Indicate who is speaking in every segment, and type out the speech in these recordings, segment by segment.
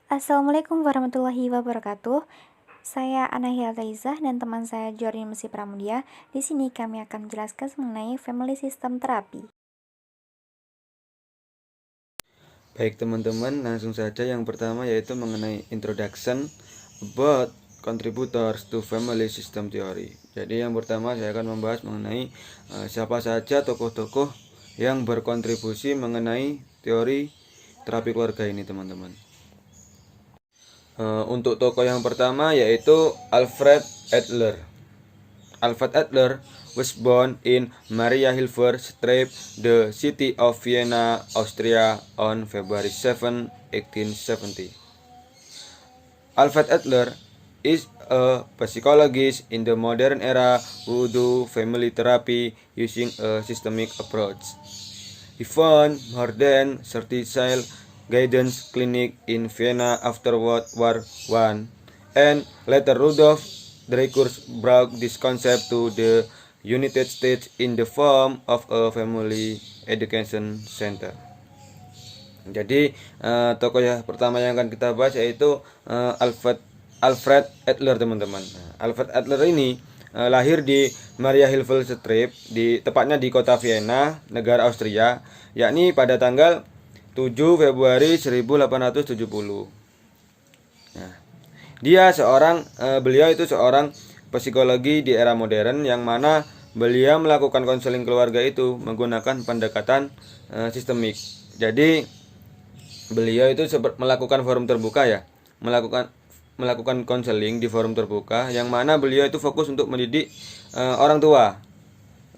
Speaker 1: Assalamualaikum warahmatullahi wabarakatuh. Saya Anahil Taizah dan teman saya Jordi Mesi Pramudia. Di sini kami akan menjelaskan mengenai family system terapi.
Speaker 2: Baik teman-teman, langsung saja yang pertama yaitu mengenai introduction about contributors to family system theory. Jadi yang pertama saya akan membahas mengenai siapa saja tokoh-tokoh yang berkontribusi mengenai teori terapi keluarga ini teman-teman. Untuk tokoh yang pertama yaitu Alfred Adler. Alfred Adler was born in Mariahilfer Straße, the city of Vienna, Austria, on February 7, 1870. Alfred Adler is a psychologist in the modern era who do family therapy using a systemic approach. He found more than 30 child guidance clinic in Vienna after World War I, and later Rudolf Dreikurs brought this concept to the United States in the form of a family education center. Jadi tokoh yang pertama yang akan kita bahas yaitu Alfred Adler teman-teman. Alfred Adler ini lahir di Mariahilfer-Straße, tepatnya di kota Vienna, negara Austria, yakni pada tanggal 7 Februari 1870. Nah, beliau itu seorang psikologi di era modern yang mana beliau melakukan konseling keluarga itu menggunakan pendekatan sistemik. Jadi beliau itu melakukan forum terbuka ya, melakukan konseling di forum terbuka yang mana beliau itu fokus untuk mendidik orang tua.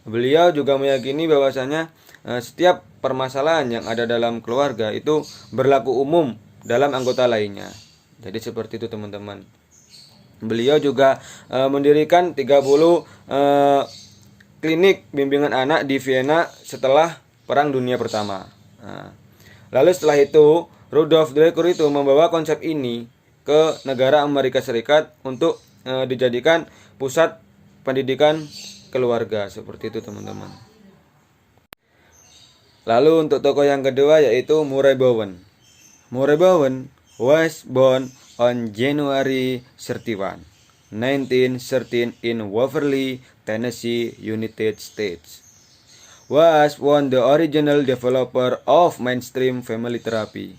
Speaker 2: Beliau juga meyakini bahwasanya setiap permasalahan yang ada dalam keluarga itu berlaku umum dalam anggota lainnya. Jadi seperti itu teman-teman. Beliau juga mendirikan 30 klinik bimbingan anak di Vienna setelah Perang Dunia Pertama. Lalu setelah itu Rudolf Dreikurs itu membawa konsep ini ke negara Amerika Serikat untuk dijadikan pusat pendidikan keluarga. Seperti itu teman-teman. Lalu untuk tokoh yang kedua yaitu Murray Bowen. Murray Bowen was born on January 31, 1913 in Waverly, Tennessee, United States. Was one the original developer of mainstream family therapy.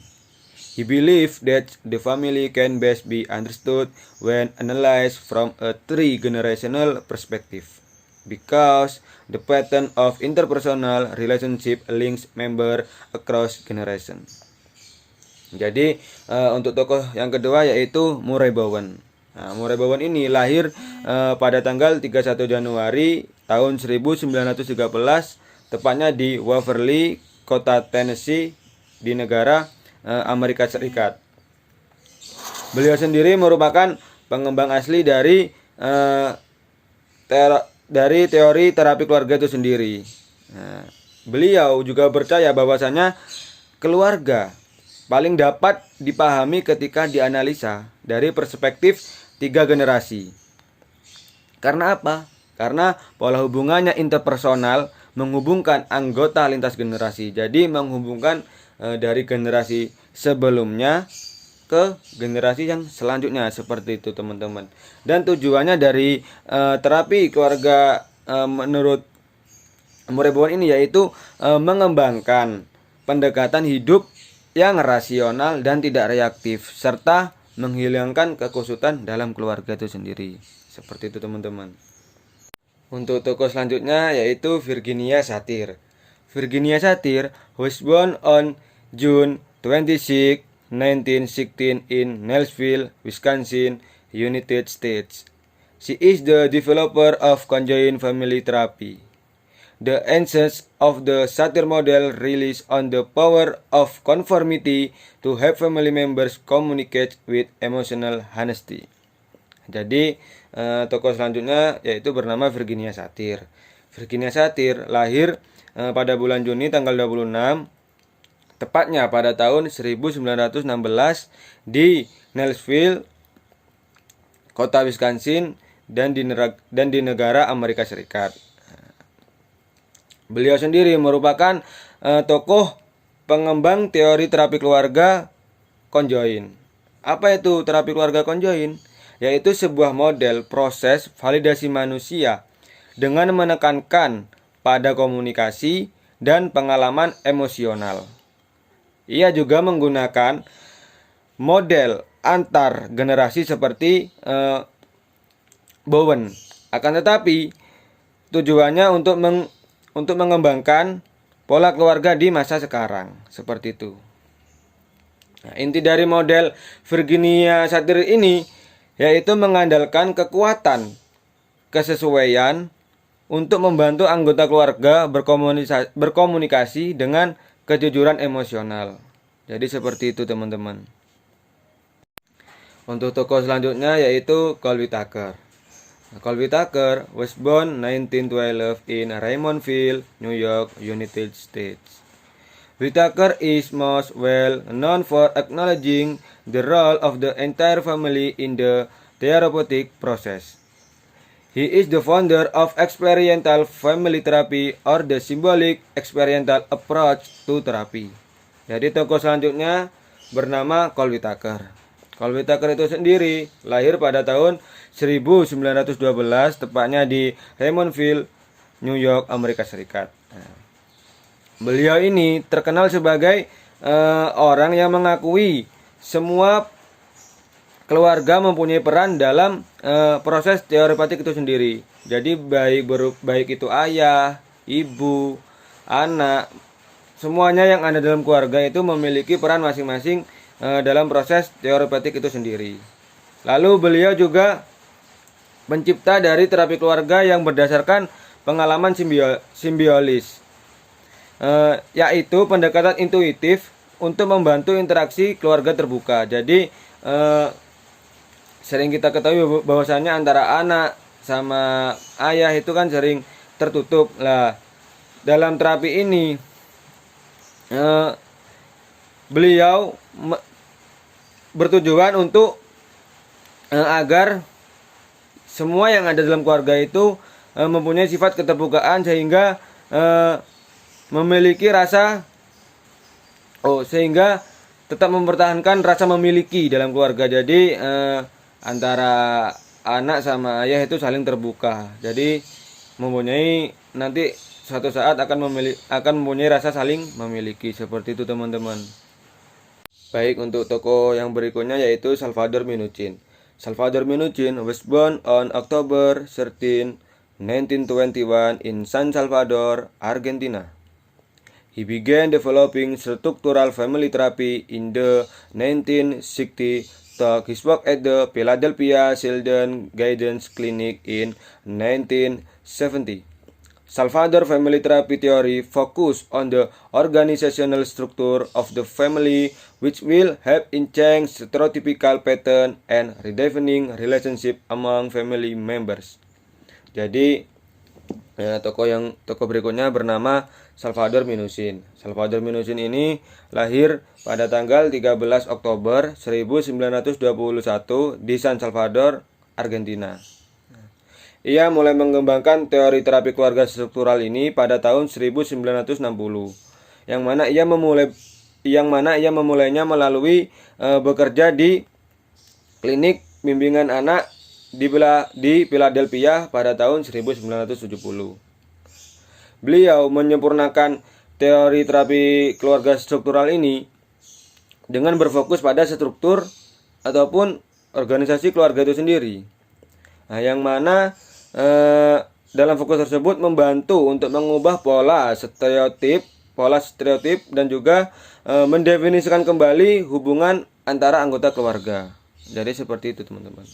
Speaker 2: He believed that the family can best be understood when analyzed from a three-generational perspective, because the pattern of interpersonal relationship links member across generation. Jadi untuk tokoh yang kedua yaitu Murray Bowen. Murray Bowen ini lahir pada tanggal 31 Januari tahun 1913 tepatnya di Waverly, kota Tennessee di negara Amerika Serikat. Beliau sendiri merupakan pengembang asli dari teori terapi keluarga itu sendiri. Beliau juga percaya bahwasanya keluarga paling dapat dipahami ketika dianalisa dari perspektif 3 generasi. Karena apa? Karena pola hubungannya interpersonal menghubungkan anggota lintas generasi. Jadi menghubungkan dari generasi sebelumnya ke generasi yang selanjutnya, seperti itu teman-teman. Dan tujuannya dari terapi keluarga menurut Murray Bowen ini yaitu mengembangkan pendekatan hidup yang rasional dan tidak reaktif serta menghilangkan kekusutan dalam keluarga itu sendiri. Seperti itu teman-teman. Untuk tokoh selanjutnya yaitu Virginia Satir. Virginia Satir was born on June 26, 1916 in Nashville, Wisconsin, United States. She is the developer of conjoined family therapy. The essence of the Satir model relies on the power of conformity to help family members communicate with emotional honesty. Jadi tokoh selanjutnya yaitu bernama Virginia Satir. Virginia Satir lahir pada bulan Juni tanggal 26, tepatnya pada tahun 1916 di Nashville, kota Wisconsin dan di negara Amerika Serikat. Beliau sendiri merupakan tokoh pengembang teori terapi keluarga conjoint. Apa itu terapi keluarga konjoin? Yaitu sebuah model proses validasi manusia dengan menekankan pada komunikasi dan pengalaman emosional. Ia juga menggunakan model antar generasi seperti Bowen. Akan tetapi tujuannya untuk mengembangkan pola keluarga di masa sekarang, seperti itu. Nah, inti dari model Virginia Satir ini yaitu mengandalkan kekuatan kesesuaian untuk membantu anggota keluarga berkomunikasi dengan kejujuran emosional. Jadi seperti itu teman-teman. Untuk tokoh selanjutnya yaitu Colby Tucker. Colby Tucker was born 1912 in Raymondville, New York, United States. Whitaker is most well known for acknowledging the role of the entire family in the therapeutic process. He is the founder of experiential family therapy or the symbolic experiential approach to therapy. Jadi tokoh selanjutnya bernama Colby Tucker. Colby Tucker itu sendiri lahir pada tahun 1912 tepatnya di Raymondville, New York, Amerika Serikat. Nah, beliau ini terkenal sebagai orang yang mengakui semua keluarga mempunyai peran dalam proses terapeutik itu sendiri. Jadi baik itu ayah, ibu, anak, semuanya yang ada dalam keluarga itu memiliki peran masing-masing dalam proses terapeutik itu sendiri. Lalu beliau juga pencipta dari terapi keluarga yang berdasarkan pengalaman simbiolis, yaitu pendekatan intuitif untuk membantu interaksi keluarga terbuka. Jadi sering kita ketahui bahwasannya antara anak sama ayah itu kan sering tertutup. Lah, dalam terapi ini beliau bertujuan untuk agar semua yang ada dalam keluarga itu mempunyai sifat keterbukaan sehingga memiliki rasa sehingga tetap mempertahankan rasa memiliki dalam keluarga. Jadi antara anak sama ayah itu saling terbuka. Jadi mempunyai nanti suatu saat akan mempunyai rasa saling memiliki, seperti itu teman-teman. Baik, untuk tokoh yang berikutnya yaitu Salvador Minuchin. Salvador Minuchin was born on October 13, 1921 in San Salvador, Argentina. He began developing structural family therapy in the 1960s. His work at the Philadelphia Children's Guidance Clinic in 1970. Salvador family therapy theory focus on the organizational structure of the family, which will help in change stereotypical pattern and redefining relationship among family members. Jadi tokoh berikutnya bernama Salvador Minuchin. Salvador Minuchin ini lahir pada tanggal 13 Oktober 1921 di San Salvador, Argentina. Ia mulai mengembangkan teori terapi keluarga struktural ini pada tahun 1960, yang mana ia memulainya melalui bekerja di klinik bimbingan anak di Philadelphia pada tahun 1970. Beliau menyempurnakan teori terapi keluarga struktural ini dengan berfokus pada struktur ataupun organisasi keluarga itu sendiri. Nah, yang mana dalam fokus tersebut membantu untuk mengubah pola stereotip dan juga mendefinisikan kembali hubungan antara anggota keluarga. Jadi seperti itu teman-teman.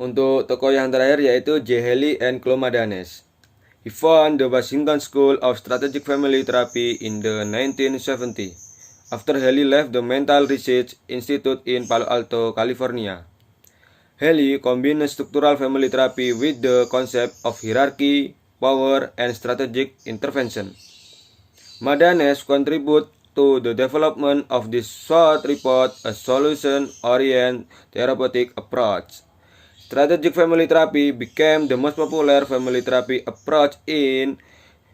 Speaker 2: Untuk tokoh yang terakhir yaitu J. Haley and Chloe Madanes. He founded the Washington School of Strategic Family Therapy in the 1970s after Haley left the Mental Research Institute in Palo Alto, California. Haley combined structural family therapy with the concept of hierarchy, power, and strategic intervention. Madanes contribute to the development of this short report, a solution-oriented therapeutic approach. Strategic family therapy became the most popular family therapy approach in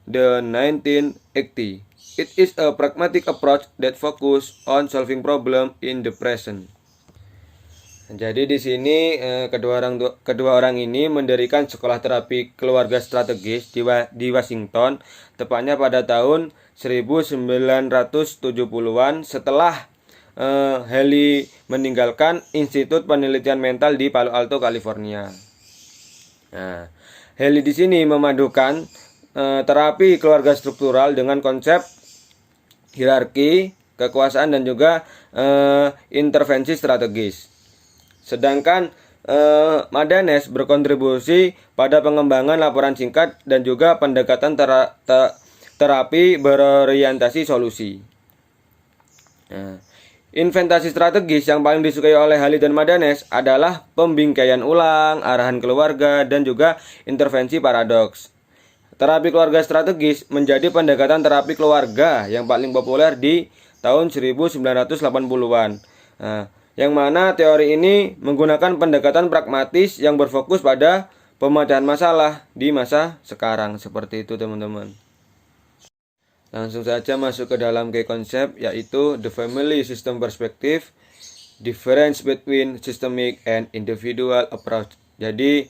Speaker 2: the 1980s. It is a pragmatic approach that focuses on solving problems in the present. Jadi di sini kedua orang ini mendirikan sekolah terapi keluarga strategis di Washington, tepatnya pada tahun 1970-an setelah Haley meninggalkan Institut Penelitian Mental di Palo Alto, California. Nah, Haley di sini memadukan terapi keluarga struktural dengan konsep hierarki, kekuasaan dan juga intervensi strategis. Sedangkan Madanes berkontribusi pada pengembangan laporan singkat dan juga pendekatan terapi berorientasi solusi. Nah, inventasi strategis yang paling disukai oleh Haley dan Madanes adalah pembingkaian ulang, arahan keluarga, dan juga intervensi paradoks. Terapi keluarga strategis menjadi pendekatan terapi keluarga yang paling populer di tahun 1980-an. Nah, yang mana teori ini menggunakan pendekatan pragmatis yang berfokus pada pemecahan masalah di masa sekarang. Seperti itu teman-teman. Langsung saja masuk ke dalam key konsep, yaitu the family system perspective, difference between systemic and individual approach. Jadi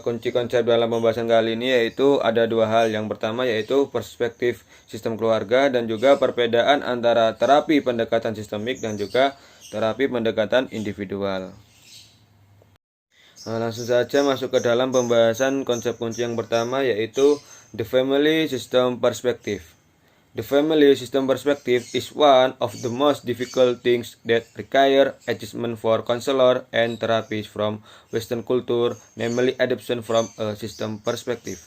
Speaker 2: kunci konsep dalam pembahasan kali ini yaitu ada dua hal. Yang pertama yaitu perspektif sistem keluarga dan juga perbedaan antara terapi pendekatan sistemik dan juga terapi pendekatan individual. Nah, langsung saja masuk ke dalam pembahasan konsep kunci yang pertama yaitu the family system perspective. The family system perspective is one of the most difficult things that require adjustment for counselor and therapists from Western culture, namely adoption from a system perspective.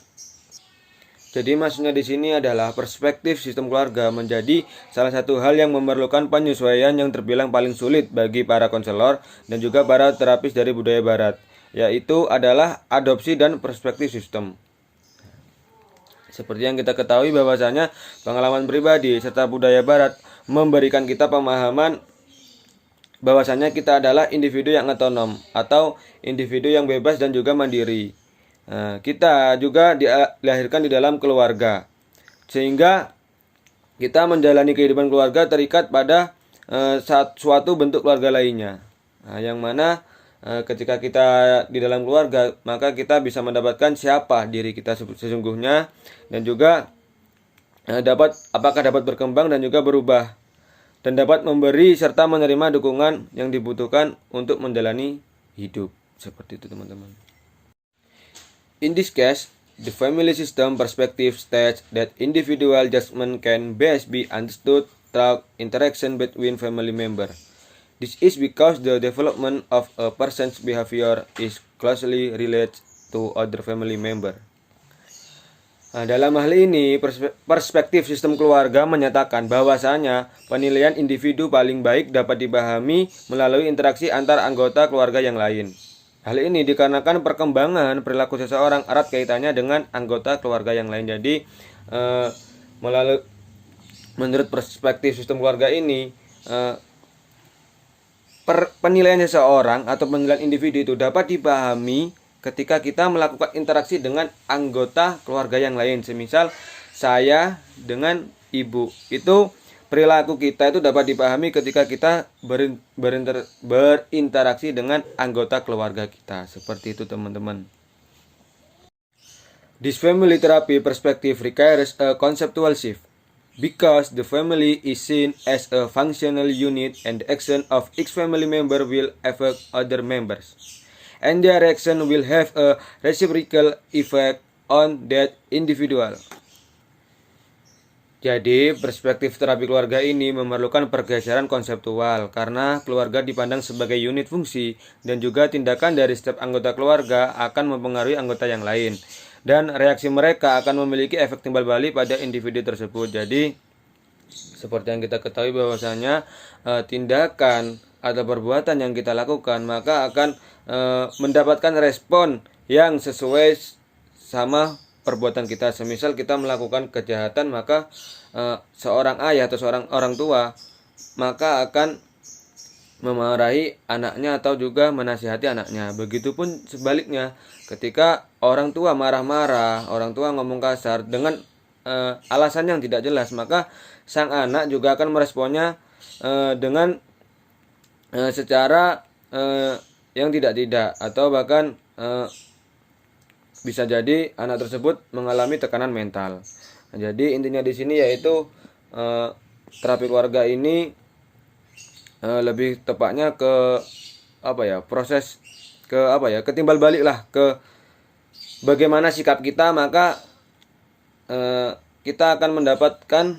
Speaker 2: Jadi maksudnya di sini adalah perspektif sistem keluarga menjadi salah satu hal yang memerlukan penyesuaian yang terbilang paling sulit bagi para konselor dan juga para terapis dari budaya barat, yaitu adalah adopsi dan perspektif sistem. Seperti yang kita ketahui bahwasanya pengalaman pribadi serta budaya barat memberikan kita pemahaman bahwasanya kita adalah individu yang otonom atau individu yang bebas dan juga mandiri. Nah, kita juga dilahirkan di dalam keluarga, sehingga kita menjalani kehidupan keluarga terikat pada suatu bentuk keluarga lainnya. Nah, yang mana ketika kita di dalam keluarga, maka kita bisa mendapatkan siapa diri kita sesungguhnya dan juga apakah dapat berkembang dan juga berubah dan dapat memberi serta menerima dukungan yang dibutuhkan untuk menjalani hidup. Seperti itu teman-teman. In this case, the family system perspective states that individual judgment can best be understood through interaction between family members. This is because the development of a person's behavior is closely related to other family member. Nah, dalam hal ini, perspektif sistem keluarga menyatakan bahwasanya penilaian individu paling baik dapat dipahami melalui interaksi antar anggota keluarga yang lain. Hal ini dikarenakan perkembangan perilaku seseorang erat kaitannya dengan anggota keluarga yang lain. Jadi, menurut perspektif sistem keluarga ini, penilaian seseorang atau penilaian individu itu dapat dipahami ketika kita melakukan interaksi dengan anggota keluarga yang lain. Semisal saya dengan ibu, itu perilaku kita itu dapat dipahami ketika kita berinteraksi dengan anggota keluarga kita. Seperti itu teman-teman. This family therapy perspective requires a conceptual shift because the family is seen as a functional unit and the action of each family member will affect other members. And their action will have a reciprocal effect on that individual. Jadi, perspektif terapi keluarga ini memerlukan pergeseran konseptual karena keluarga dipandang sebagai unit fungsi dan juga tindakan dari setiap anggota keluarga akan mempengaruhi anggota yang lain dan reaksi mereka akan memiliki efek timbal balik pada individu tersebut. Jadi, seperti yang kita ketahui bahwasanya tindakan atau perbuatan yang kita lakukan maka akan mendapatkan respon yang sesuai sama perbuatan kita. Semisal kita melakukan kejahatan, maka seorang ayah atau seorang orang tua maka akan memarahi anaknya atau juga menasihati anaknya. Begitupun sebaliknya, ketika orang tua marah-marah, orang tua ngomong kasar dengan alasan yang tidak jelas, maka sang anak juga akan meresponnya dengan secara yang tidak-tidak, atau bahkan bisa jadi anak tersebut mengalami tekanan mental. Nah, jadi intinya di sini yaitu terapi keluarga ini lebih tepatnya ke proses ketimbal balik lah ke bagaimana sikap kita, maka kita akan mendapatkan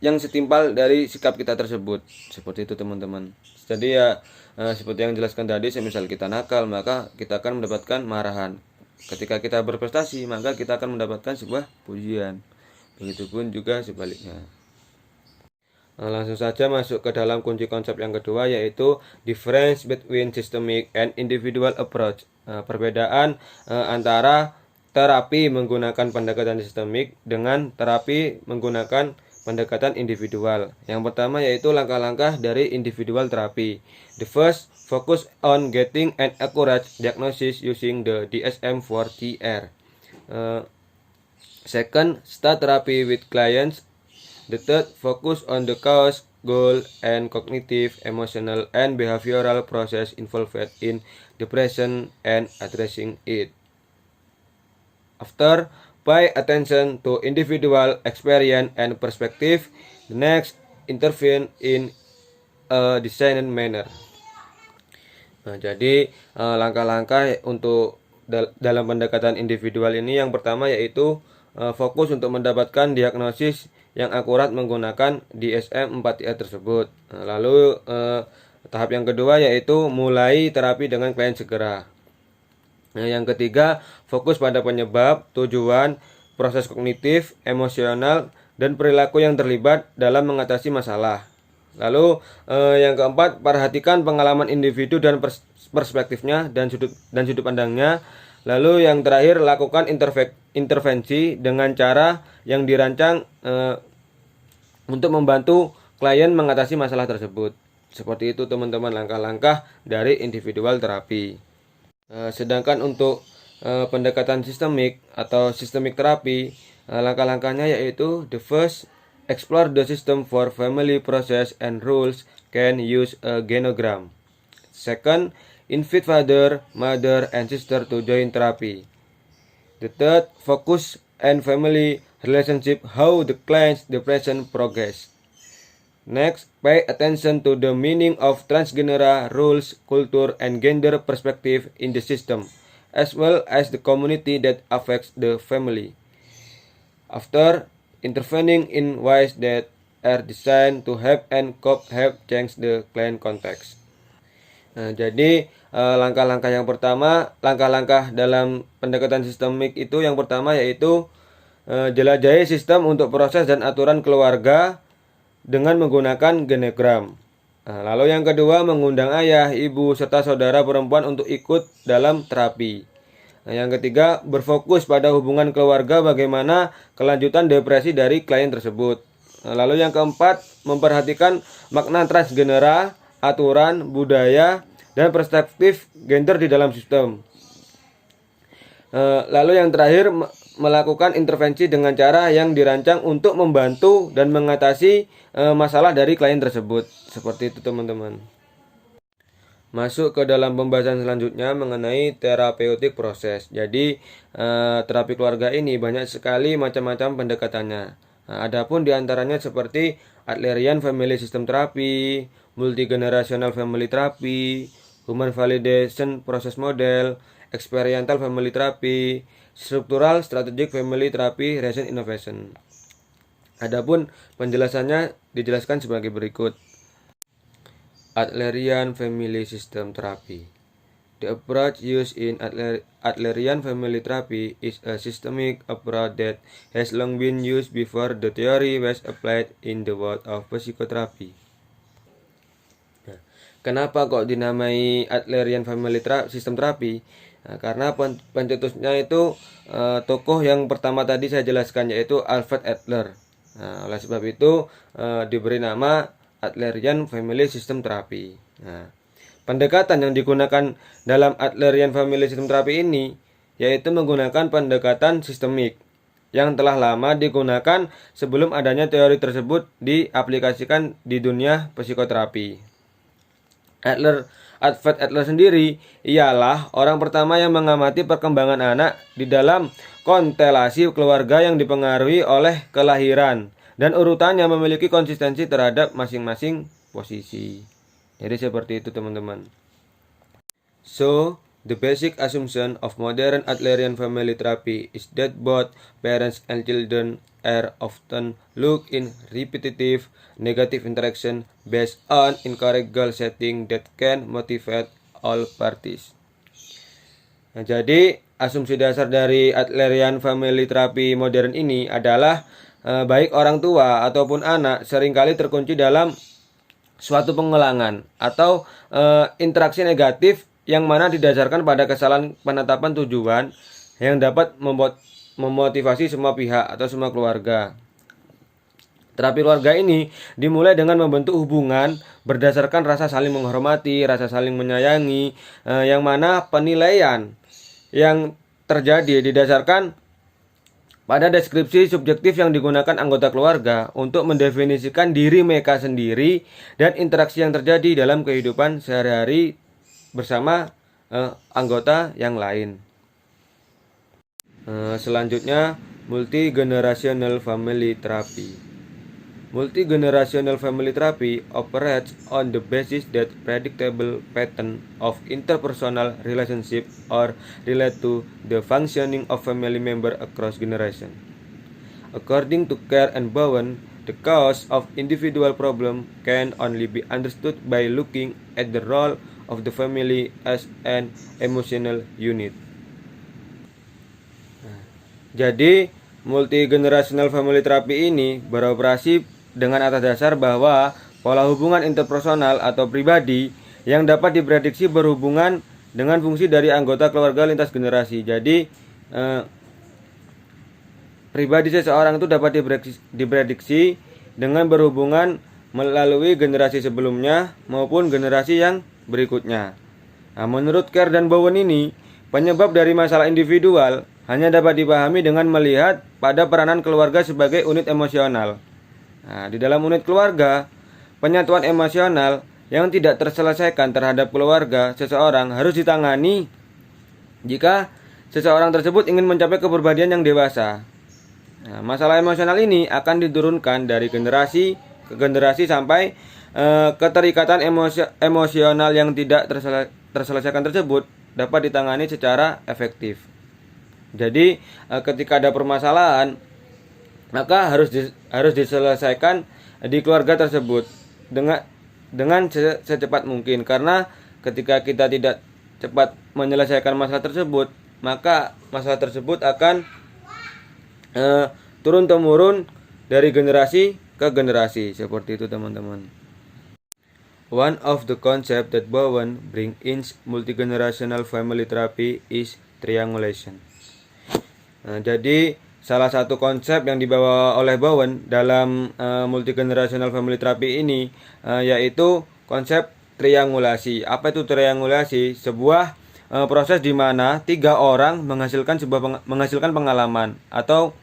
Speaker 2: yang setimpal dari sikap kita tersebut. Seperti itu teman-teman. Jadi ya seperti yang dijelaskan tadi, semisal kita nakal, maka kita akan mendapatkan marahan. Ketika kita berprestasi, maka kita akan mendapatkan sebuah pujian. Begitupun juga sebaliknya. Langsung saja masuk ke dalam kunci konsep yang kedua, yaitu difference between systemic and individual approach. Perbedaan antara terapi menggunakan pendekatan sistemik dengan terapi menggunakan pendekatan individual. Yang pertama yaitu langkah-langkah dari individual terapi. The first, focus on getting an accurate diagnosis using the DSM-4TR. Second, start therapy with clients. The third, focus on the cause, goal, and cognitive, emotional, and behavioral process involved in depression and addressing it. After, pay attention to individual experience and perspective. The next, intervene in a designed manner. Nah, jadi langkah-langkah untuk dalam pendekatan individual ini, yang pertama yaitu fokus untuk mendapatkan diagnosis yang akurat menggunakan DSM-4TR tersebut. Nah, lalu tahap yang kedua yaitu mulai terapi dengan klien segera. Nah, yang ketiga, fokus pada penyebab, tujuan, proses kognitif, emosional, dan perilaku yang terlibat dalam mengatasi masalah. Lalu yang keempat, perhatikan pengalaman individu dan perspektifnya dan sudut pandangnya. Lalu yang terakhir, lakukan intervensi dengan cara yang dirancang untuk membantu klien mengatasi masalah tersebut. Seperti itu teman-teman langkah-langkah dari individual terapi. Sedangkan untuk pendekatan sistemik atau systemic terapi, langkah-langkahnya yaitu the first, explore the system for family process and rules, can use a genogram. Second, invite father, mother, and sister to join therapy. The third, focus and family relationship, how the client's depression progress. Next, pay attention to the meaning of transgenera rules, culture, and gender perspective in the system, as well as the community that affects the family. After, intervening in ways that are designed to help and help change the client context. Nah, jadi langkah-langkah yang pertama, langkah-langkah dalam pendekatan sistemik itu yang pertama yaitu jelajahi sistem untuk proses dan aturan keluarga dengan menggunakan genogram. Nah, lalu yang kedua, mengundang ayah, ibu, serta saudara perempuan untuk ikut dalam terapi. Nah, yang ketiga, berfokus pada hubungan keluarga, bagaimana kelanjutan depresi dari klien tersebut. Nah, lalu yang keempat, memperhatikan makna transgenera, aturan, budaya, dan perspektif gender di dalam sistem. Lalu yang terakhir, melakukan intervensi dengan cara yang dirancang untuk membantu dan mengatasi masalah dari klien tersebut. Seperti itu teman-teman. Masuk ke dalam pembahasan selanjutnya mengenai terapeutik proses. Jadi terapi keluarga ini banyak sekali macam-macam pendekatannya. Nah, adapun diantaranya seperti Adlerian Family System Therapy, Multigenerational Family Therapy, Human Validation Process Model, Experiential Family Therapy, Structural Strategic Family Therapy, Recent Innovation. Adapun penjelasannya dijelaskan sebagai berikut. Adlerian Family System Therapy. The approach used in Adlerian Family Therapy is a systemic approach that has long been used before the theory was applied in the world of psychotherapy. Nah, kenapa kok dinamai Adlerian Family System Therapy? Nah, karena pencetusnya itu tokoh yang pertama tadi saya jelaskan, yaitu Alfred Adler. Nah, oleh sebab itu diberi nama Adlerian Family System Therapy. Nah, pendekatan yang digunakan dalam Adlerian Family System Therapy ini yaitu menggunakan pendekatan sistemik yang telah lama digunakan sebelum adanya teori tersebut diaplikasikan di dunia psikoterapi. Alfred Adler sendiri ialah orang pertama yang mengamati perkembangan anak di dalam konstelasi keluarga yang dipengaruhi oleh kelahiran dan urutannya memiliki konsistensi terhadap masing-masing posisi. Jadi seperti itu teman-teman. So, the basic assumption of modern Adlerian family therapy is that both parents and children are often look in repetitive negative interaction based on incorrect goal setting that can motivate all parties. Nah, jadi asumsi dasar dari Adlerian family therapy modern ini adalah baik orang tua ataupun anak seringkali terkunci dalam suatu pengulangan atau interaksi negatif yang mana didasarkan pada kesalahan penetapan tujuan yang dapat memotivasi semua pihak atau semua keluarga. Terapi keluarga ini dimulai dengan membentuk hubungan berdasarkan rasa saling menghormati, rasa saling menyayangi, yang mana penilaian yang terjadi didasarkan pada deskripsi subjektif yang digunakan anggota keluarga untuk mendefinisikan diri mereka sendiri dan interaksi yang terjadi dalam kehidupan sehari-hari bersama anggota yang lain. Selanjutnya, multigenerational family therapy. Multigenerational family therapy operates on the basis that predictable pattern of interpersonal relationship are related to the functioning of family member across generation. According to Kerr and Bowen, the cause of individual problem can only be understood by looking at the role of the family as an emotional unit. Jadi, multigenerational family therapy ini beroperasi dengan atas dasar bahwa pola hubungan interpersonal atau pribadi yang dapat diprediksi berhubungan dengan fungsi dari anggota keluarga lintas generasi. Jadi, pribadi seseorang itu dapat diprediksi dengan berhubungan melalui generasi sebelumnya maupun generasi yang berikutnya. Nah, menurut Kerr dan Bowen ini, penyebab dari masalah individual hanya dapat dipahami dengan melihat pada peranan keluarga sebagai unit emosional. Nah, di dalam unit keluarga, penyatuan emosional yang tidak terselesaikan terhadap keluarga seseorang harus ditangani jika seseorang tersebut ingin mencapai kepribadian yang dewasa. Nah, masalah emosional ini akan diturunkan dari generasi ke generasi sampai keterikatan emosional yang tidak terselesaikan tersebut dapat ditangani secara efektif. Jadi ketika ada permasalahan, maka harus diselesaikan di keluarga tersebut dengan secepat mungkin, karena ketika kita tidak cepat menyelesaikan masalah tersebut, maka masalah tersebut akan turun temurun dari generasi ke generasi. Seperti itu teman-teman. One of the concept that Bowen bring in multigenerational family therapy is triangulation. Nah, jadi salah satu konsep yang dibawa oleh Bowen dalam multigenerational family therapy ini yaitu konsep triangulasi. Apa itu triangulasi? Sebuah proses di mana 3 orang menghasilkan pengalaman atau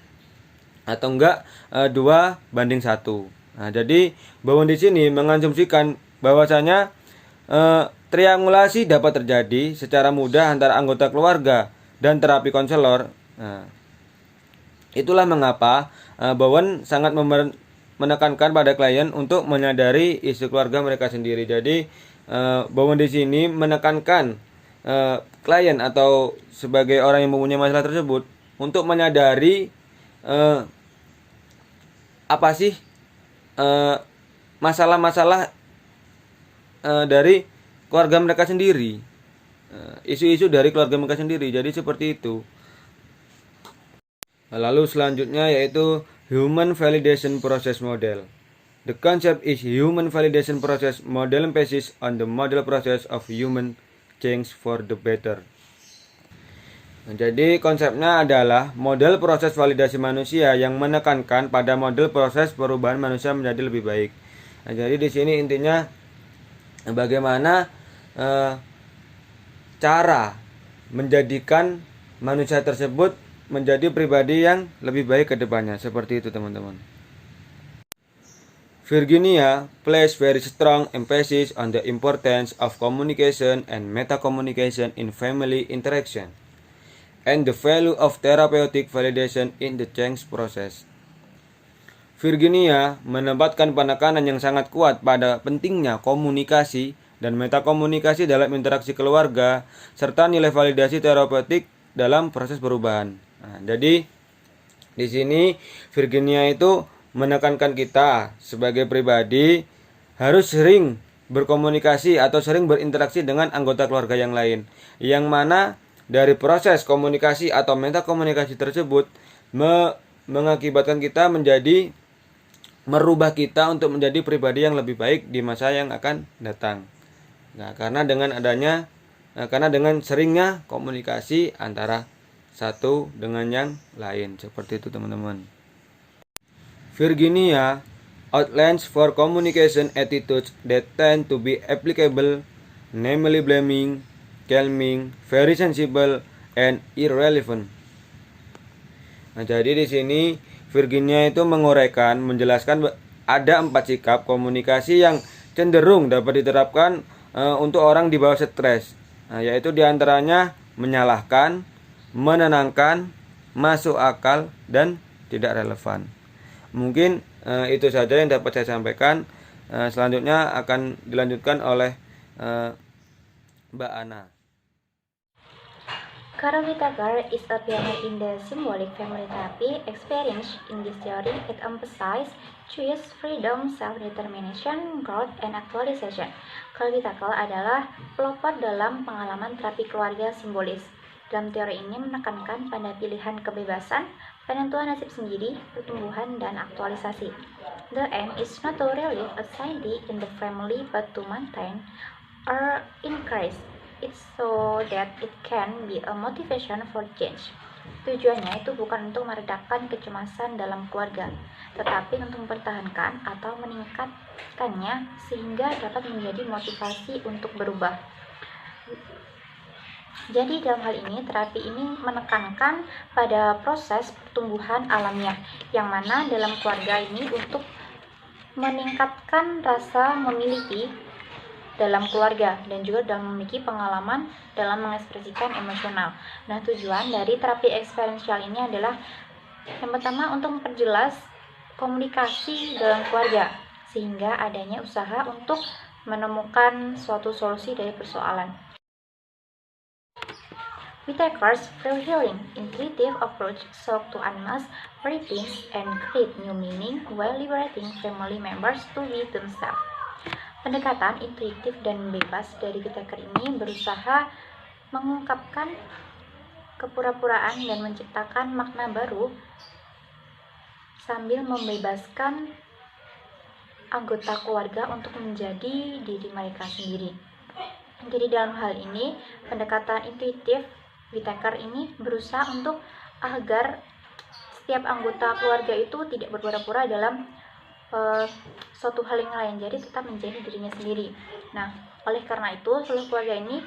Speaker 2: enggak 2:1. Nah, jadi Bowen di sini mengasumsikan bahwasanya triangulasi dapat terjadi secara mudah antara anggota keluarga dan terapi konselor. Nah, itulah mengapa Bowen sangat menekankan pada klien untuk menyadari isu keluarga mereka sendiri. Jadi Bowen di sini menekankan klien atau sebagai orang yang mempunyai masalah tersebut untuk menyadari apa sih masalah-masalah dari keluarga mereka sendiri, isu-isu dari keluarga mereka sendiri. Jadi seperti itu. Lalu selanjutnya yaitu Human Validation Process Model. The concept is Human Validation Process Model basis on the model process of human change for the better. Nah, jadi konsepnya adalah model proses validasi manusia yang menekankan pada model proses perubahan manusia menjadi lebih baik. Nah, jadi di sini intinya bagaimana cara menjadikan manusia tersebut menjadi pribadi yang lebih baik ke depannya. Seperti itu teman-teman. Virginia placed very strong emphasis on the importance of communication and meta-communication in family interaction, and the value of therapeutic validation in the change process. Virginia menempatkan penekanan yang sangat kuat pada pentingnya komunikasi dan metakomunikasi dalam interaksi keluarga, serta nilai validasi terapeutik dalam proses perubahan. Nah, jadi di sini Virginia itu menekankan kita sebagai pribadi harus sering berkomunikasi atau sering berinteraksi dengan anggota keluarga yang lain, yang mana dari proses komunikasi atau metakomunikasi tersebut mengakibatkan kita merubah kita untuk menjadi pribadi yang lebih baik di masa yang akan datang. Nah, karena dengan seringnya komunikasi antara satu dengan yang lain, seperti itu teman-teman. Virginia outlines for communication attitudes that tend to be applicable, namely blaming, calming, very sensible, and irrelevant. Nah, jadi di sini Virginia itu menjelaskan ada 4 sikap komunikasi yang cenderung dapat diterapkan untuk orang di bawah stres. Nah, yaitu diantaranya menyalahkan, menenangkan, masuk akal, dan tidak relevan. Mungkin itu saja yang dapat saya sampaikan. Selanjutnya akan dilanjutkan oleh Mbak Ana.
Speaker 1: Carol Whittaker is a pioneer in the symbolic family therapy experience. In this theory, it emphasizes choice, freedom, self-determination, growth, and actualization. Carol Whittaker adalah pelopor dalam pengalaman terapi keluarga simbolis. Dalam teori ini menekankan pada pilihan kebebasan, penentuan nasib sendiri, pertumbuhan, dan aktualisasi. The aim is not to relieve anxiety in the family but to maintain or increase it so that it can be a motivation for change. Tujuannya itu bukan untuk meredakan kecemasan dalam keluarga, tetapi untuk mempertahankan atau meningkatkannya sehingga dapat menjadi motivasi untuk berubah. Jadi dalam hal ini, terapi ini menekankan pada proses pertumbuhan alamiah, yang mana dalam keluarga ini untuk meningkatkan rasa memiliki dalam keluarga dan juga dalam memiliki pengalaman dalam mengekspresikan emosional. Nah, tujuan dari terapi eksperiensial ini adalah yang pertama untuk memperjelas komunikasi dalam keluarga sehingga adanya usaha untuk menemukan suatu solusi dari persoalan. Whittaker's free healing, intuitive approach sought to unmask routines and create new meaning while liberating family members to be themselves. Pendekatan intuitif dan bebas dari Whittaker ini berusaha mengungkapkan kepura-puraan dan menciptakan makna baru sambil membebaskan anggota keluarga untuk menjadi diri mereka sendiri. Jadi dalam hal ini, pendekatan intuitif Whittaker ini berusaha untuk agar setiap anggota keluarga itu tidak berpura-pura dalam suatu hal yang lain, jadi tetap menjadi dirinya sendiri. Nah, oleh karena itu seluruh keluarga ini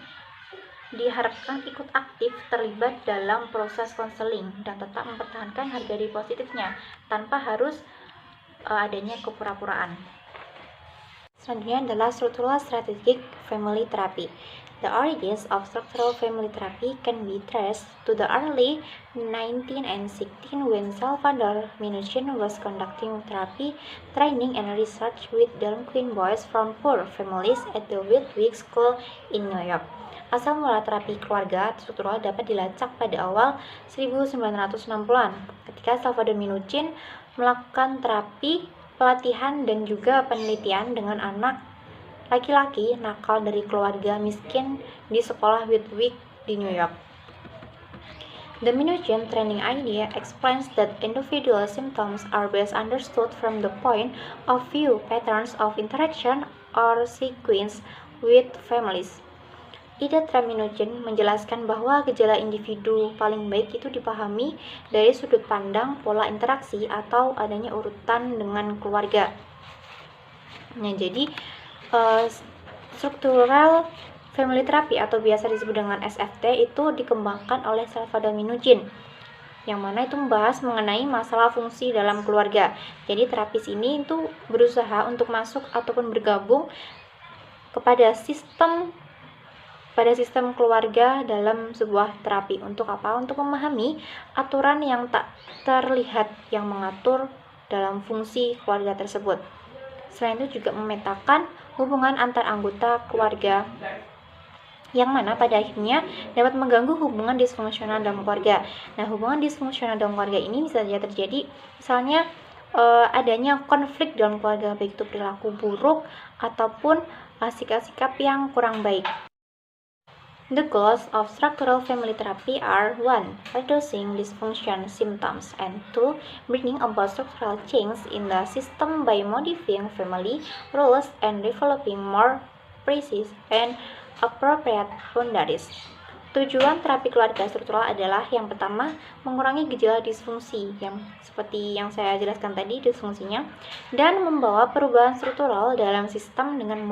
Speaker 1: diharapkan ikut aktif terlibat dalam proses konseling dan tetap mempertahankan harga diri positifnya tanpa harus adanya kepura-puraan. Selanjutnya adalah structural strategic family therapy. The origins of structural family therapy can be traced to the early 1916 when Salvador Minuchin was conducting therapy training and research with delinquent boys from poor families at the Whitwick School in New York. Asal mula terapi keluarga struktural dapat dilacak pada awal 1960-an ketika Salvador Minuchin melakukan terapi, pelatihan, dan juga penelitian dengan anak laki-laki nakal dari keluarga miskin di sekolah Whitwick di New York. The Minuchin training idea explains that individual symptoms are best understood from the point of view patterns of interaction or sequence with families. Ide Minuchin menjelaskan bahwa gejala individu paling baik itu dipahami dari sudut pandang pola interaksi atau adanya urutan dengan keluarga. Nah, jadi Structural Family Therapy atau biasa disebut dengan SFT itu dikembangkan oleh Salvador Minuchin. yang mana itu membahas mengenai masalah fungsi dalam keluarga. Jadi terapis ini itu berusaha untuk masuk ataupun bergabung kepada sistem keluarga dalam sebuah terapi. Untuk apa? Untuk memahami aturan yang tak terlihat yang mengatur dalam fungsi keluarga tersebut. Selain itu juga memetakan hubungan antar anggota keluarga yang mana pada akhirnya dapat mengganggu hubungan disfungsional dalam keluarga. Nah, hubungan disfungsional dalam keluarga ini bisa saja terjadi misalnya adanya konflik dalam keluarga, baik itu perilaku buruk ataupun sikap-sikap yang kurang baik. The goals of structural family therapy are 1. Reducing dysfunction symptoms, and 2. Bringing about structural change in the system by modifying family rules and developing more precise and appropriate boundaries. Tujuan terapi keluarga struktural adalah yang pertama, mengurangi gejala disfungsi yang seperti yang saya jelaskan tadi disfungsinya, dan membawa perubahan struktural dalam sistem dengan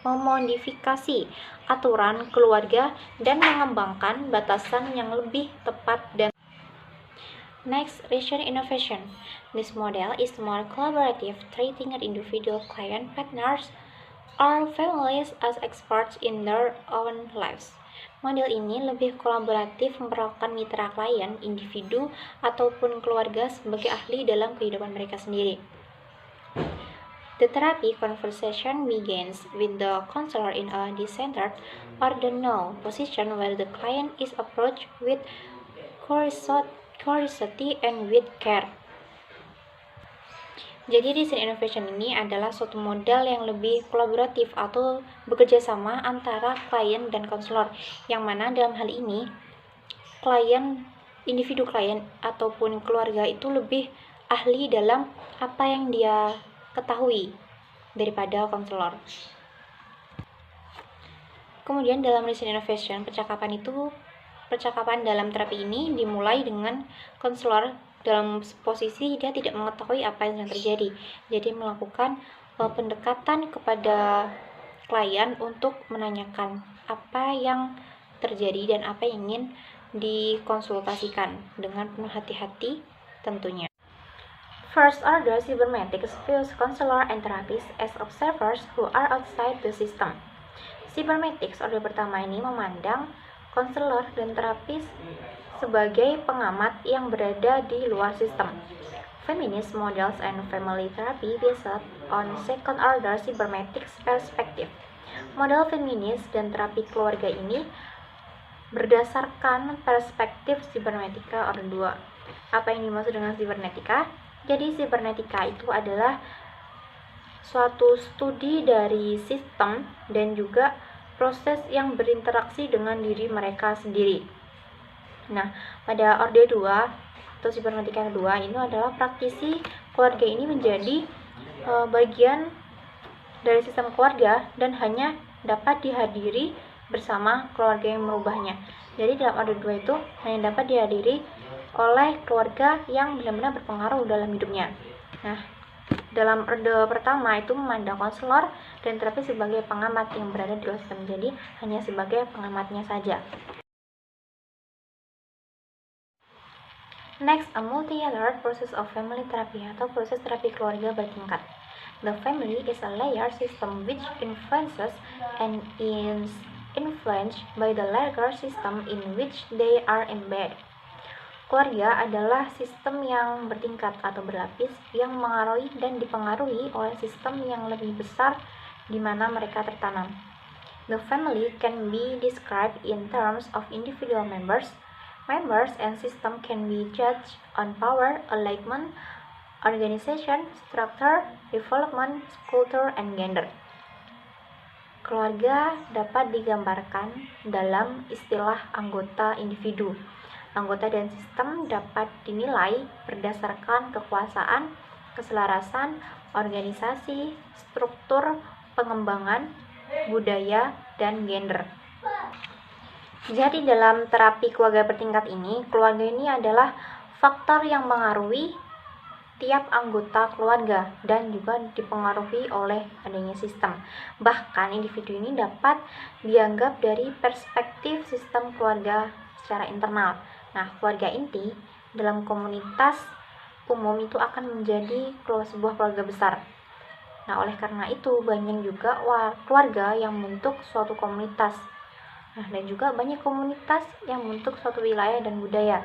Speaker 1: memodifikasi aturan keluarga dan mengembangkan batasan yang lebih tepat dan Next, Ratio Innovation. This model is more collaborative, treating individual client partners or families as experts in their own lives. Model ini lebih kolaboratif, memperlakukan mitra klien, individu, ataupun keluarga sebagai ahli dalam kehidupan mereka sendiri. The therapy conversation begins with the counselor in a decentered or the no position where the client is approached with curiosity and with care. Jadi design innovation ini adalah suatu model yang lebih kolaboratif atau bekerja sama antara klien dan konselor, yang mana dalam hal ini individu klien ataupun keluarga itu lebih ahli dalam apa yang dia ketahui daripada konselor. Kemudian dalam design innovation, percakapan dalam terapi ini dimulai dengan konselor dalam posisi dia tidak mengetahui apa yang sedang terjadi. Jadi melakukan pendekatan kepada klien untuk menanyakan apa yang terjadi dan apa yang ingin dikonsultasikan dengan penuh hati-hati tentunya. First order cybernetics views counselor and therapists as observers who are outside the system. Cybernetics order pertama ini memandang konselor dan terapis sebagai pengamat yang berada di luar sistem. Feminist models and family therapy based on second order cybernetics perspective. Model feminis dan terapi keluarga ini berdasarkan perspektif cybernetika order 2. Apa yang dimaksud dengan cybernetika? Jadi cybernetika itu adalah suatu studi dari sistem dan juga proses yang berinteraksi dengan diri mereka sendiri. Nah, pada orde 2 atau cybernetika kedua ini adalah praktisi keluarga ini menjadi bagian dari sistem keluarga dan hanya dapat dihadiri bersama keluarga yang merubahnya. Jadi dalam orde 2 itu hanya dapat dihadiri oleh keluarga yang benar-benar berpengaruh dalam hidupnya. Nah, dalam orde pertama itu memandang konselor dan terapis sebagai pengamat yang berada di luar sistem, jadi hanya sebagai pengamatnya saja. Next, a multi-layered process of family therapy atau proses terapi keluarga bertingkat. The family is a layered system which influences and is influenced by the larger system in which they are embedded. Keluarga adalah sistem yang bertingkat atau berlapis yang mengaruhi dan dipengaruhi oleh sistem yang lebih besar di mana mereka tertanam. The family can be described in terms of individual members and system can be judged on power, alignment, organization, structure, development, culture, and gender. Keluarga dapat digambarkan dalam istilah anggota individu. Anggota dan sistem dapat dinilai berdasarkan kekuasaan, keselarasan, organisasi, struktur, pengembangan, budaya, dan gender. Jadi dalam terapi keluarga bertingkat ini, keluarga ini adalah faktor yang mengaruhi tiap anggota keluarga dan juga dipengaruhi oleh adanya sistem. Bahkan individu ini dapat dianggap dari perspektif sistem keluarga secara internal. Nah, keluarga inti dalam komunitas umum itu akan menjadi sebuah keluarga besar. Nah, oleh karena itu banyak juga keluarga yang membentuk suatu komunitas. Nah, dan juga banyak komunitas yang membentuk suatu wilayah dan budaya.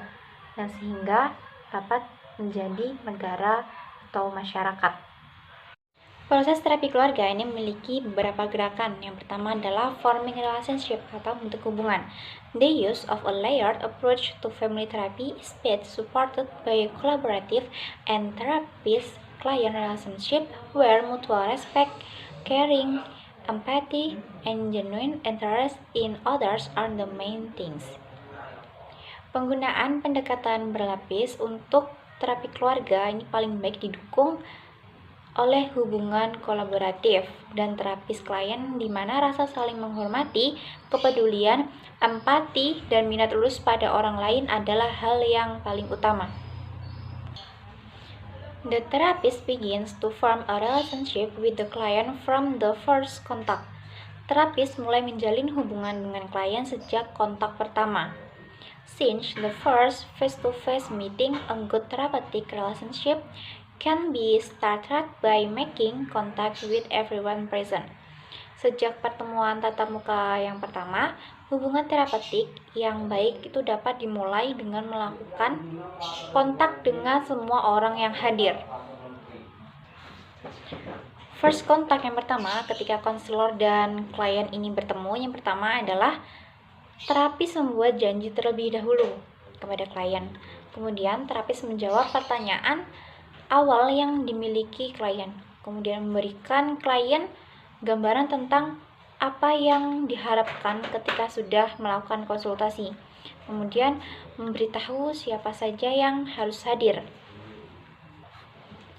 Speaker 1: Nah, sehingga dapat menjadi negara atau masyarakat. Proses terapi keluarga ini memiliki beberapa gerakan. Yang pertama adalah forming relationship atau bentuk hubungan. The use of a layered approach to family therapy is best supported by a collaborative and therapist-client relationship where mutual respect, caring, empathy, and genuine interest in others are the main things. Penggunaan pendekatan berlapis untuk terapi keluarga ini paling baik didukung oleh hubungan kolaboratif dan terapis klien di mana rasa saling menghormati, kepedulian, empati, dan minat tulus pada orang lain adalah hal yang paling utama. The therapist begins to form a relationship with the client from the first contact. Terapis mulai menjalin hubungan dengan klien sejak kontak pertama. Since the first face-to-face meeting, a good therapeutic relationship can be started by making contact with everyone present. Sejak pertemuan tatap muka yang pertama, hubungan terapeutik yang baik itu dapat dimulai dengan melakukan kontak dengan semua orang yang hadir. First contact yang pertama, ketika konselor dan klien ini bertemu, yang pertama adalah terapis membuat janji terlebih dahulu kepada klien. Kemudian terapis menjawab pertanyaan awal yang dimiliki klien, kemudian memberikan klien gambaran tentang apa yang diharapkan ketika sudah melakukan konsultasi, kemudian memberitahu siapa saja yang harus hadir.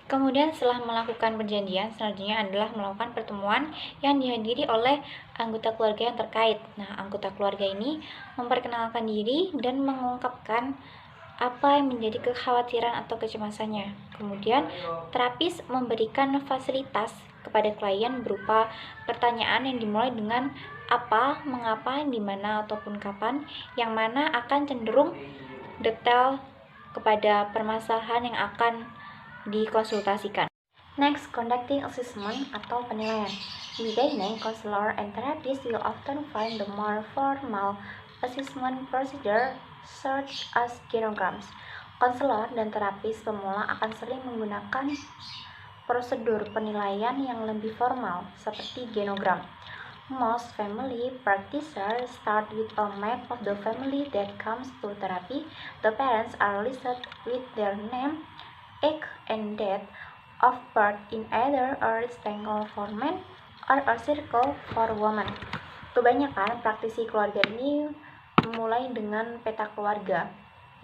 Speaker 1: Kemudian setelah melakukan perjanjian, selanjutnya adalah melakukan pertemuan yang dihadiri oleh anggota keluarga yang terkait. Nah, anggota keluarga ini memperkenalkan diri dan mengungkapkan apa yang menjadi kekhawatiran atau kecemasannya. Kemudian, terapis memberikan fasilitas kepada klien berupa pertanyaan yang dimulai dengan apa, mengapa, di mana, ataupun kapan, yang mana akan cenderung detail kepada permasalahan yang akan dikonsultasikan. Next, conducting assessment atau penilaian. Beginning, counselor and therapist will often find the more formal assessment procedure such as genograms. Konselor dan terapis pemula akan sering menggunakan prosedur penilaian yang lebih formal seperti genogram. Most family practitioners start with a map of the family that comes to therapy. The parents are listed with their name, age, and date of birth in either a rectangle for men or a circle for women. Kebanyakan praktisi keluarga ini memulai dengan peta keluarga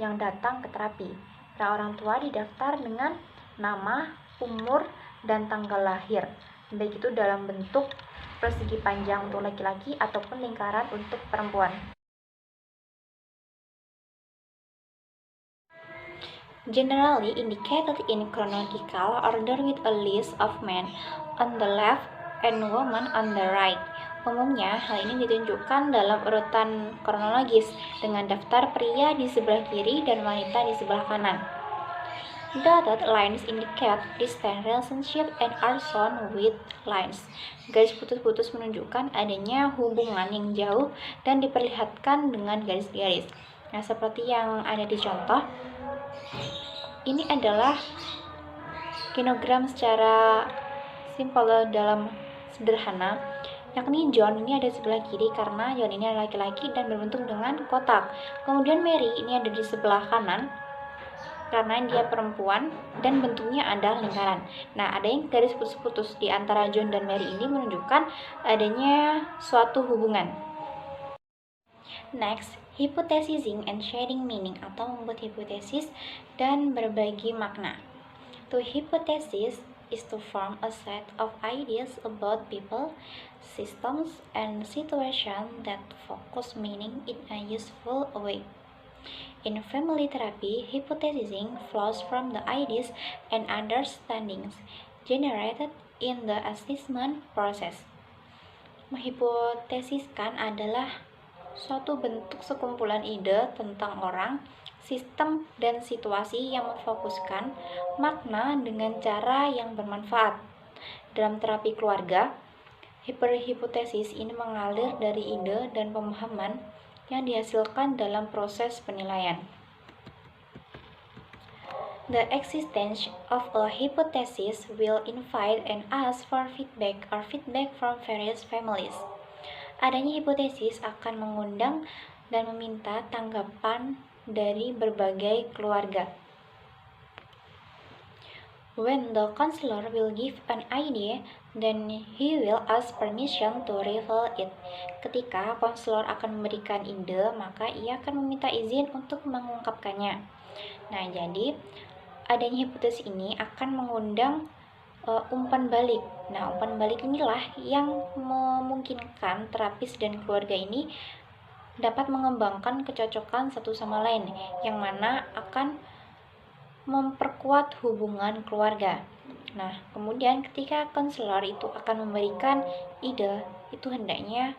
Speaker 1: yang datang ke terapi. Para orang tua didaftar dengan nama, umur, dan tanggal lahir, baik itu dalam bentuk persegi panjang untuk laki-laki ataupun lingkaran untuk perempuan. Generally indicated in chronological order with a list of men on the left and women on the right. Umumnya, hal ini ditunjukkan dalam urutan kronologis dengan daftar pria di sebelah kiri dan wanita di sebelah kanan. Dotted lines indicate distant relationship and are shown with lines. Garis putus-putus menunjukkan adanya hubungan yang jauh dan diperlihatkan dengan garis-garis. Nah, seperti yang ada di contoh, ini adalah genogram secara simpel dalam sederhana, yakni John ini ada di sebelah kiri karena John ini adalah laki-laki dan berbentuk dengan kotak. Kemudian Mary ini ada di sebelah kanan karena dia perempuan dan bentuknya adalah lingkaran. Nah, ada yang garis putus-putus di antara John dan Mary ini menunjukkan adanya suatu hubungan. Next, hypothesizing and sharing meaning atau membuat hipotesis dan berbagi makna. To hypothesis is to form a set of ideas about people, systems, and situations that focus meaning in a useful way. In family therapy, hypothesizing flows from the ideas and understandings generated in the assessment process. Menghipotesiskan adalah suatu bentuk sekumpulan ide tentang orang, sistem, dan situasi yang memfokuskan makna dengan cara yang bermanfaat. Dalam terapi keluarga, hiperhipotesis ini mengalir dari ide dan pemahaman yang dihasilkan dalam proses penilaian. The existence of a hypothesis will invite and ask for feedback or feedback from various families. Adanya hipotesis akan mengundang dan meminta tanggapan dari berbagai keluarga. When the counselor will give an idea, then he will ask permission to reveal it. Ketika konselor akan memberikan ide, maka ia akan meminta izin untuk mengungkapkannya. Nah, jadi adanya hipotesis ini akan mengundang umpan balik. Nah, umpan balik inilah yang memungkinkan terapis dan keluarga ini dapat mengembangkan kecocokan satu sama lain, yang mana akan memperkuat hubungan keluarga. Nah, kemudian ketika konselor itu akan memberikan ide, itu hendaknya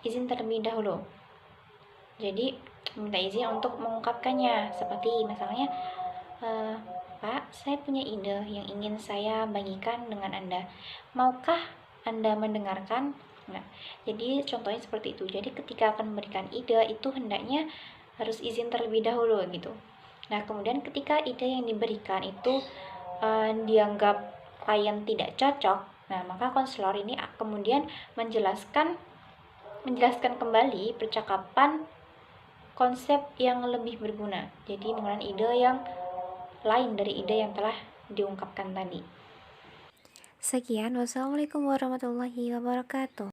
Speaker 1: izin terlebih dahulu. Jadi, minta izin untuk mengungkapkannya, seperti misalnya, Pak, saya punya ide yang ingin saya bagikan dengan Anda. Maukah Anda mendengarkan? Nah, jadi contohnya seperti itu. Jadi ketika akan memberikan ide itu hendaknya harus izin terlebih dahulu gitu. Nah, kemudian ketika ide yang diberikan itu dianggap klien tidak cocok, nah maka konselor ini kemudian menjelaskan kembali percakapan konsep yang lebih berguna. Jadi menggunakan ide yang lain dari ide yang telah diungkapkan tadi.
Speaker 3: Sekian, wassalamualaikum warahmatullahi wabarakatuh.